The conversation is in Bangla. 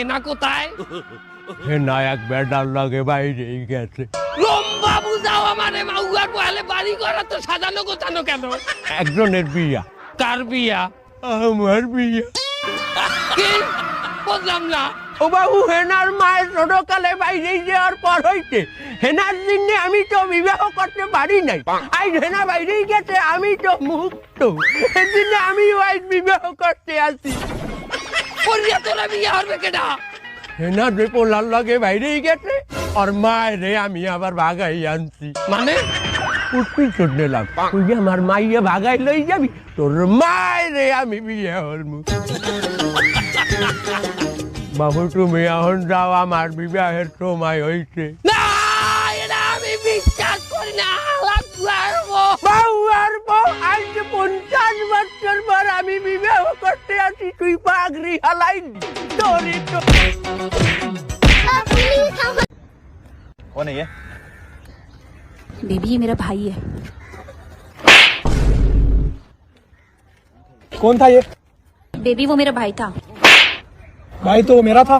হেনা কোথায়? হেনা এক বেটার লাগে বাইরেই গেছে। লম্বা বুঝাও আমারে, মাউয়ার পহলে বাড়ি ঘর তো সাজানো গোছানো কেন? একজনের বিয়া। কার বিয়া? আমার বিয়া। কি বুঝলাম না। ও বাবু, হেনার মায়ের ছোটকালে বাইরেই যাওয়ার পর হইতে হেনার জন্য আমি তো বিবাহ করতে পারি নাই। আজ হেনা বাইরেই গেছে, আমি তো মুক্ত। সেদিন আমি আজ বিবাহ করতে আসি। করিয়া তোরা বিয়া হবে কেডা? হেনা যে পোলার লাগে বাইরেই গেছে, আর মায়ের রে আমি আবার ভাগাই আনছি। মানে উঠবি শুনলাম তুই যে আমার মাইয়া ভাগাই লই যাবি, তোর মায়ের রে আমি বিয়ে হলমু। বাবু তুমি এখন যাও, আমার বিবাহের সময় হইছে। না, এটা আমি বিশ্বাস করি না। বাবু আর বউ, আজ 50 বছর পর আমি বিবাহ করতে আসি, তুই পাগড়ি হালাই তোরই তো। कौन है ये? बेबी ये मेरा भाई है। कौन था ये? बेबी वो मेरा भाई था। भाई तो वो मेरा था।